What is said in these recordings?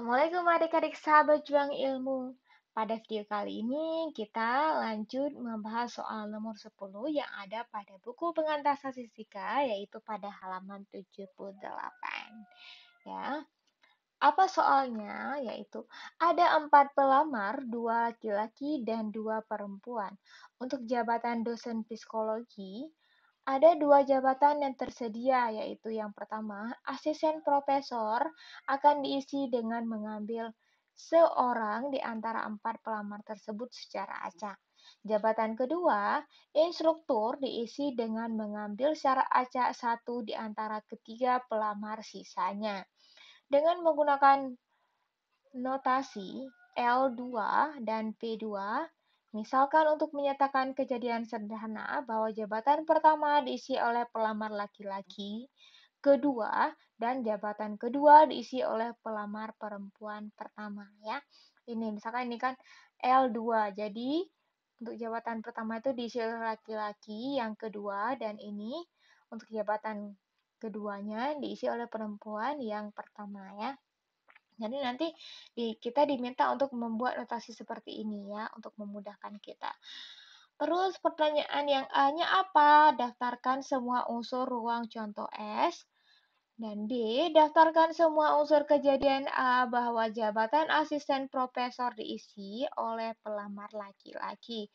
Assalamualaikum adik-adik sahabat juang ilmu. Pada video kali ini kita lanjut membahas soal nomor 10 yang ada pada buku pengantar statistika yaitu pada halaman 78. Ya, apa soalnya? Yaitu ada 4 pelamar, 2 laki-laki dan 2 perempuan. Untuk jabatan dosen psikologi, ada 2 jabatan yang tersedia, yaitu yang pertama, asisten profesor akan diisi dengan mengambil seorang di antara 4 pelamar tersebut secara acak. Jabatan kedua, instruktur diisi dengan mengambil secara acak satu di antara ketiga pelamar sisanya. Dengan menggunakan notasi L2 dan P2, misalkan untuk menyatakan kejadian sederhana bahwa jabatan pertama diisi oleh pelamar laki-laki, kedua, dan jabatan kedua diisi oleh pelamar perempuan pertama ya. Ini misalkan ini kan L2. Jadi untuk jabatan pertama itu diisi oleh laki-laki, yang kedua dan ini untuk jabatan keduanya diisi oleh perempuan yang pertama ya. Jadi nanti kita diminta untuk membuat notasi seperti ini ya, untuk memudahkan kita. Terus pertanyaan yang A-nya apa? Daftarkan semua unsur ruang contoh S. Dan D, daftarkan semua unsur kejadian A bahwa jabatan asisten profesor diisi oleh pelamar laki-laki.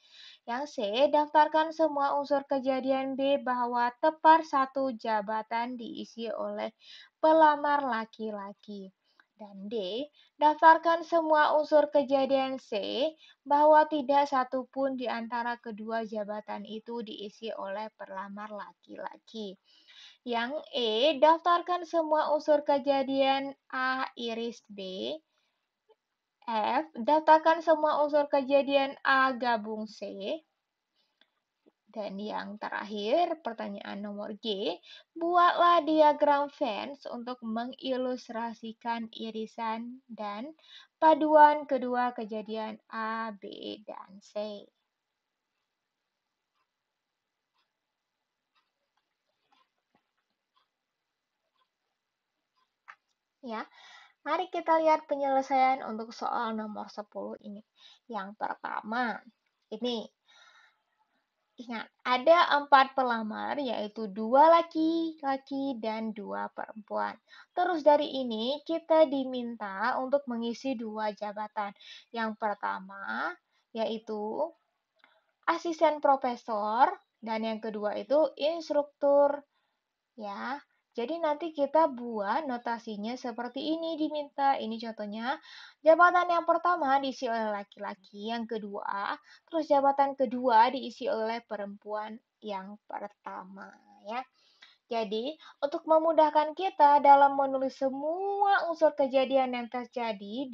Yang C, daftarkan semua unsur kejadian B bahwa tepar satu jabatan diisi oleh pelamar laki-laki. Dan D, daftarkan semua unsur kejadian C bahwa tidak satu pun di antara kedua jabatan itu diisi oleh pelamar laki-laki. Yang E, daftarkan semua unsur kejadian A iris B. F, daftarkan semua unsur kejadian A gabung C. Dan yang terakhir, pertanyaan nomor G, buatlah diagram Venn untuk mengilustrasikan irisan dan paduan kedua kejadian A, B, dan C. Ya, mari kita lihat penyelesaian untuk soal nomor 10 ini. Yang pertama, ini. Ingat, ada 4 pelamar, yaitu 2 laki-laki dan 2 perempuan. Terus dari ini, kita diminta untuk mengisi 2 jabatan. Yang pertama, yaitu asisten profesor, dan yang kedua itu instruktur. Ya, jadi nanti kita buat notasinya seperti ini diminta. Ini contohnya, jabatan yang pertama diisi oleh laki-laki, yang kedua, terus jabatan kedua diisi oleh perempuan yang pertama ya. Jadi, untuk memudahkan kita dalam menulis semua unsur kejadian yang terjadi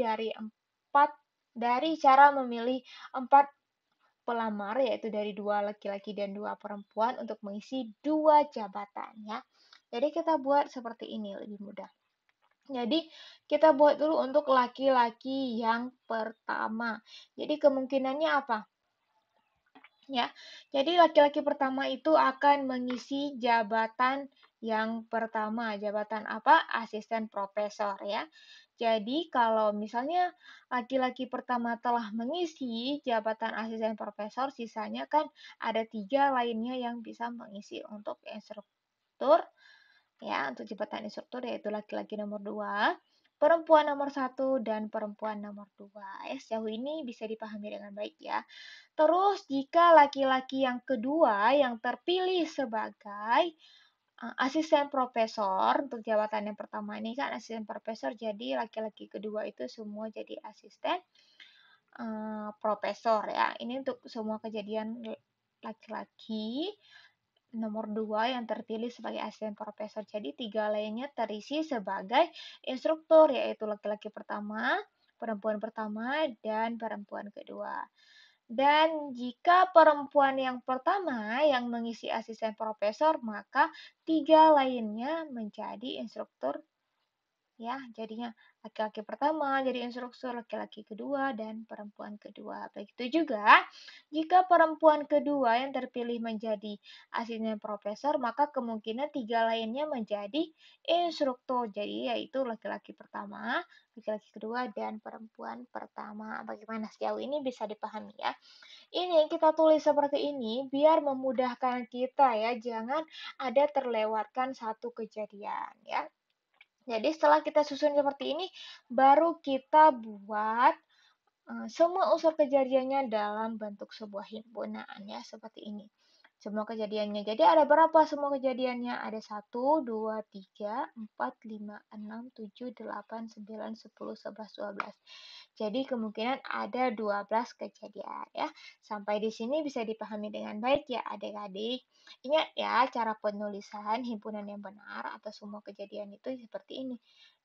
dari cara memilih 4 pelamar, yaitu dari 2 laki-laki dan 2 perempuan untuk mengisi 2 jabatan ya. Jadi kita buat seperti ini lebih mudah. Jadi kita buat dulu untuk laki-laki yang pertama. Jadi kemungkinannya apa? Ya. Jadi laki-laki pertama itu akan mengisi jabatan yang pertama. Jabatan apa? Asisten profesor ya. Jadi kalau misalnya laki-laki pertama telah mengisi jabatan asisten profesor, sisanya kan ada 3 lainnya yang bisa mengisi untuk instruktur ya, untuk jabatan instruktur yaitu laki-laki nomor 2, perempuan nomor 1, dan perempuan nomor 2. Ya, sejauh ini bisa dipahami dengan baik ya. Terus jika laki-laki yang kedua yang terpilih sebagai asisten profesor, untuk jabatan yang pertama ini kan asisten profesor, jadi laki-laki kedua itu semua jadi asisten profesor ya. Ini untuk semua kejadian laki-laki nomor 2 yang terpilih sebagai asisten profesor. Jadi 3 lainnya terisi sebagai instruktur, yaitu laki-laki pertama, perempuan pertama, dan perempuan kedua. Dan jika perempuan yang pertama yang mengisi asisten profesor, maka 3 lainnya menjadi instruktur ya, jadinya laki-laki pertama jadi instruktur, laki-laki kedua, dan perempuan kedua. Begitu juga jika perempuan kedua yang terpilih menjadi asisten profesor, maka kemungkinan tiga lainnya menjadi instruktur. Jadi yaitu laki-laki pertama, laki-laki kedua, dan perempuan pertama. Bagaimana sejauh ini bisa dipahami ya? Ini kita tulis seperti ini biar memudahkan kita ya, jangan ada terlewatkan satu kejadian ya. Jadi setelah kita susun seperti ini, baru kita buat semua unsur kejadiannya dalam bentuk sebuah himpunan ya, seperti ini. Semua kejadiannya. Jadi ada berapa semua kejadiannya? Ada 1, 2, 3, 4, 5, 6, 7, 8, 9, 10, 11, 12. Jadi kemungkinan ada 12 kejadian ya. Sampai di sini bisa dipahami dengan baik ya adik-adik. Ingat ya cara penulisan himpunan yang benar atau semua kejadian itu seperti ini.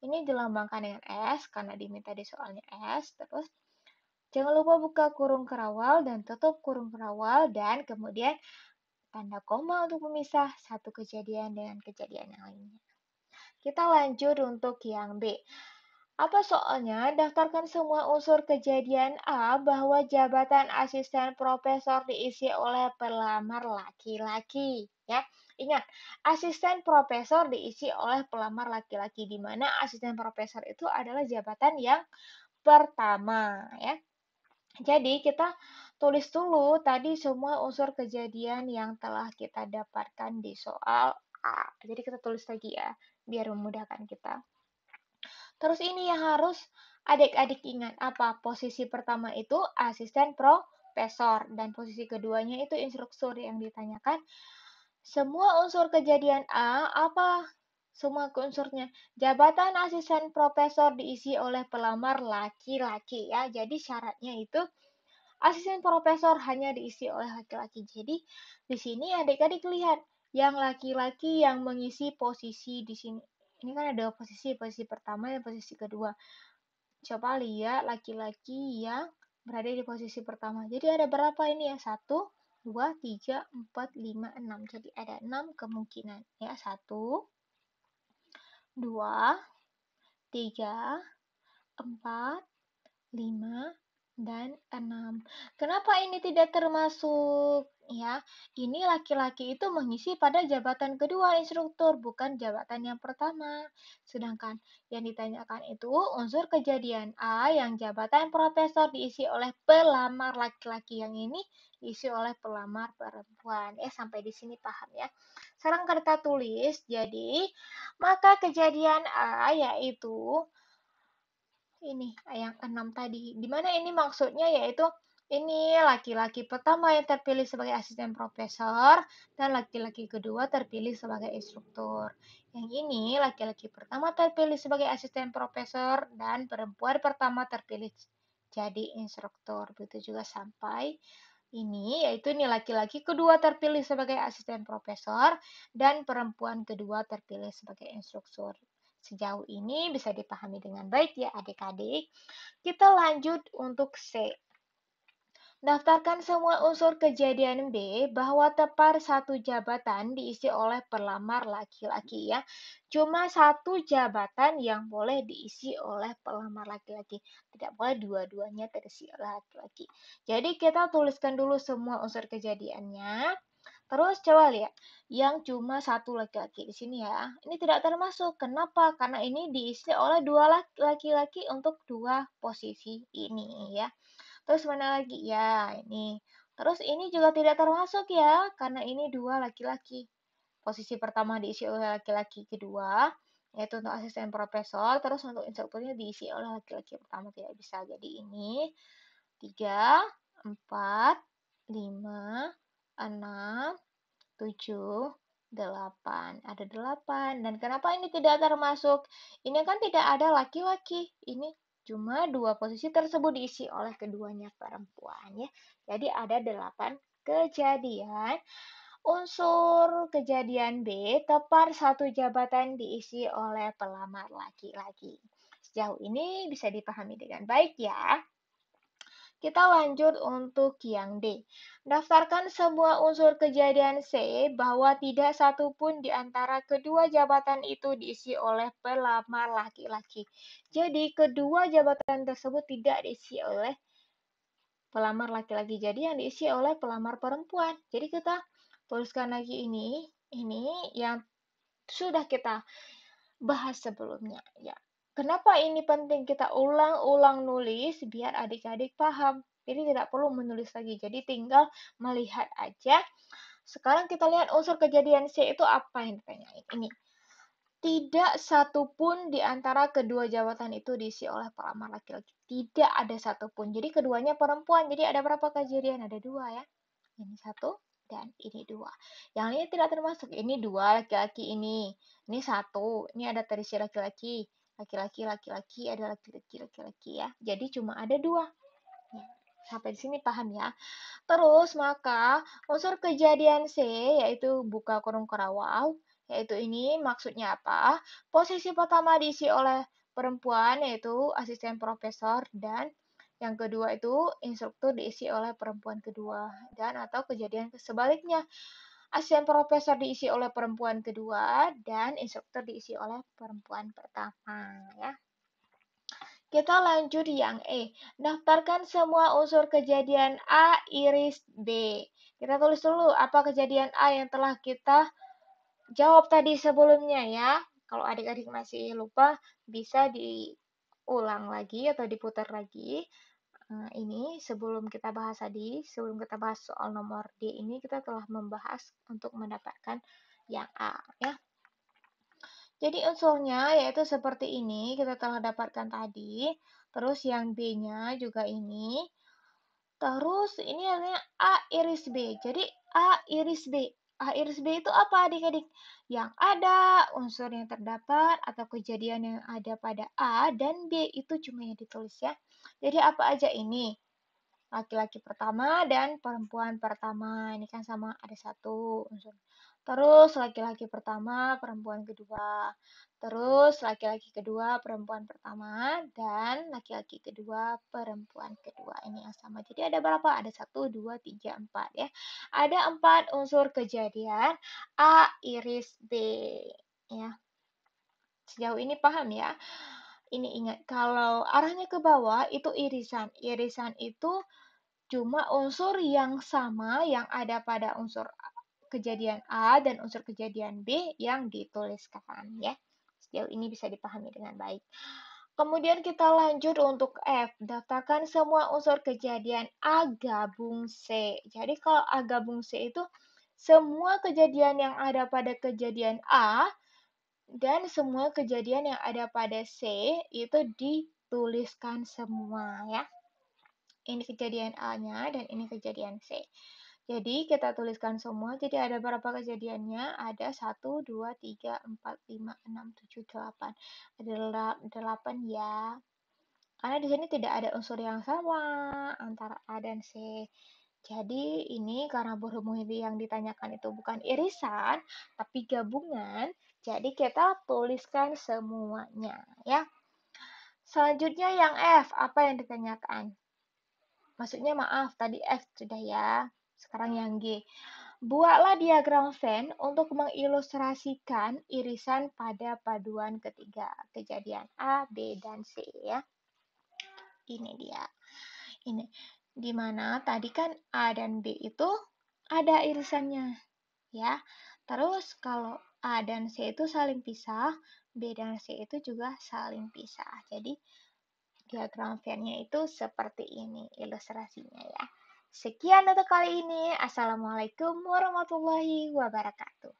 Ini dilambangkan dengan S karena diminta di soalnya S. Terus jangan lupa buka kurung kerawal dan tutup kurung kerawal dan kemudian tanda koma untuk memisah satu kejadian dengan kejadian yang lainnya. Kita lanjut untuk yang B. Apa soalnya? Daftarkan semua unsur kejadian A bahwa jabatan asisten profesor diisi oleh pelamar laki-laki. Ya, ingat, asisten profesor diisi oleh pelamar laki-laki, di mana asisten profesor itu adalah jabatan yang pertama. Ya, jadi kita tulis dulu tadi semua unsur kejadian yang telah kita dapatkan di soal A. Jadi kita tulis lagi ya, biar memudahkan kita. Terus ini yang harus adik-adik ingat apa? Posisi pertama itu asisten profesor dan posisi keduanya itu instruktur yang ditanyakan. Semua unsur kejadian A apa? Semua unsurnya. Jabatan asisten profesor diisi oleh pelamar laki-laki ya. Jadi syaratnya itu asisten profesor hanya diisi oleh laki-laki. Jadi di sini adik-adik lihat yang laki-laki yang mengisi posisi di sini. Ini kan ada posisi pertama dan posisi kedua. Coba lihat laki-laki yang berada di posisi pertama. Jadi ada berapa ini ya? 1, 2, 3, 4, 5, 6. Jadi ada 6 kemungkinan ya. 1, 2, 3, 4, 5, dan 6. Kenapa ini tidak termasuk? Ya, ini laki-laki itu mengisi pada jabatan kedua instruktur, bukan jabatan yang pertama. Sedangkan yang ditanyakan itu unsur kejadian A yang jabatan profesor diisi oleh pelamar laki-laki, yang ini diisi oleh pelamar perempuan. Sampai di sini paham ya. Sekarang kita tulis, jadi maka kejadian A yaitu ini yang 6 tadi. Di mana ini maksudnya yaitu ini laki-laki pertama yang terpilih sebagai asisten profesor dan laki-laki kedua terpilih sebagai instruktur. Yang ini laki-laki pertama terpilih sebagai asisten profesor dan perempuan pertama terpilih jadi instruktur. Begitu juga sampai ini yaitu ini laki-laki kedua terpilih sebagai asisten profesor dan perempuan kedua terpilih sebagai instruktur. Sejauh ini bisa dipahami dengan baik ya adik-adik. Kita lanjut untuk C. Daftarkan semua unsur kejadian B bahwa tepar satu jabatan diisi oleh pelamar laki-laki ya. Cuma satu jabatan yang boleh diisi oleh pelamar laki-laki. Tidak boleh dua-duanya terisi oleh laki-laki. Jadi kita tuliskan dulu semua unsur kejadiannya. Terus coba lihat, yang cuma satu laki-laki di sini ya. Ini tidak termasuk. Kenapa? Karena ini diisi oleh dua laki-laki untuk dua posisi ini ya. Terus mana lagi? Ya, ini. Terus ini juga tidak termasuk ya, karena ini dua laki-laki. Posisi pertama diisi oleh laki-laki kedua, yaitu untuk asisten profesor. Terus untuk instrukturnya diisi oleh laki-laki pertama, tidak bisa. Jadi ini 3, 4, 5, 6, 7, 8. Ada 8. Dan kenapa ini tidak termasuk? Ini kan tidak ada laki-laki. Ini cuma dua posisi tersebut diisi oleh keduanya perempuan ya. Jadi ada 8 kejadian. Unsur kejadian B, tepar satu jabatan diisi oleh pelamar laki-laki. Sejauh ini bisa dipahami dengan baik ya. Kita lanjut untuk yang D. Daftarkan semua unsur kejadian C bahwa tidak satu pun di antara kedua jabatan itu diisi oleh pelamar laki-laki. Jadi kedua jabatan tersebut tidak diisi oleh pelamar laki-laki. Jadi yang diisi oleh pelamar perempuan. Jadi kita tuliskan lagi ini yang sudah kita bahas sebelumnya ya. Kenapa ini penting kita ulang-ulang nulis biar adik-adik paham. Jadi tidak perlu menulis lagi. Jadi tinggal melihat aja. Sekarang kita lihat unsur kejadian C itu apa yang ditanyain. Ini. Tidak satupun di antara kedua jabatan itu diisi oleh pelamar laki-laki. Tidak ada satupun. Jadi keduanya perempuan. Jadi ada berapa kejadian? Ada dua ya. Ini satu dan ini dua. Yang ini tidak termasuk. Ini dua laki-laki ini. Ini satu. Ini ada terisi laki-laki. Laki-laki, laki-laki, ada laki-laki, laki-laki ya. Jadi cuma ada dua. Sampai di sini paham ya. Terus maka unsur kejadian C yaitu buka kurung kerawau, yaitu ini maksudnya apa? Posisi pertama diisi oleh perempuan yaitu asisten profesor dan yang kedua itu instruktur diisi oleh perempuan kedua dan atau kejadian sebaliknya. Asisten profesor diisi oleh perempuan kedua dan instruktur diisi oleh perempuan pertama ya. Kita lanjut yang E. Daftarkan semua unsur kejadian A iris B. Kita tulis dulu apa kejadian A yang telah kita jawab tadi sebelumnya ya. Kalau adik-adik masih lupa, bisa diulang lagi atau diputar lagi. Ini sebelum kita bahas tadi, sebelum kita bahas soal nomor D ini, kita telah membahas untuk mendapatkan yang A ya. Jadi unsurnya yaitu seperti ini, kita telah dapatkan tadi. Terus yang B-nya juga ini. Terus ini namanya A iris B. Jadi A iris B. A iris B itu apa adik-adik? Yang ada unsur yang terdapat atau kejadian yang ada pada A dan B itu cuma yang ditulis ya. Jadi apa aja ini? Laki-laki pertama dan perempuan pertama. Ini kan sama ada satu unsur. Terus laki-laki pertama, perempuan kedua. Terus laki-laki kedua, perempuan pertama. Dan laki-laki kedua, perempuan kedua. Ini yang sama. Jadi ada berapa? Ada 1, 2, 3, 4 ya. Ada 4 unsur kejadian A iris B. Ya. Sejauh ini paham ya? Ini ingat, kalau arahnya ke bawah itu irisan. Irisan itu cuma unsur yang sama yang ada pada unsur kejadian A dan unsur kejadian B yang dituliskan ya. Sejauh ini bisa dipahami dengan baik. Kemudian kita lanjut untuk F. Daftarkan semua unsur kejadian A gabung C. Jadi kalau A gabung C itu semua kejadian yang ada pada kejadian A dan semua kejadian yang ada pada C itu dituliskan semua ya. Ini kejadian A-nya dan ini kejadian C. Jadi kita tuliskan semua. Jadi ada berapa kejadiannya? Ada 1, 2, 3, 4, 5, 6, 7, 8. Ada 8 ya. Karena di sini tidak ada unsur yang sama antara A dan C. Jadi ini karena berhubung yang ditanyakan itu bukan irisan, tapi gabungan. Jadi kita tuliskan semuanya ya. Selanjutnya yang F, apa yang ditanyakan? Maksudnya maaf, tadi F sudah ya. Sekarang yang G. Buatlah diagram Venn untuk mengilustrasikan irisan pada paduan ketiga kejadian A, B, dan C ya. Ini dia. Ini. Dimana tadi kan A dan B itu ada irisannya. Ya. Terus kalau A dan C itu saling pisah, B dan C itu juga saling pisah. Jadi diagram Venn-nya itu seperti ini ilustrasinya ya. Sekian untuk kali ini. Assalamualaikum warahmatullahi wabarakatuh.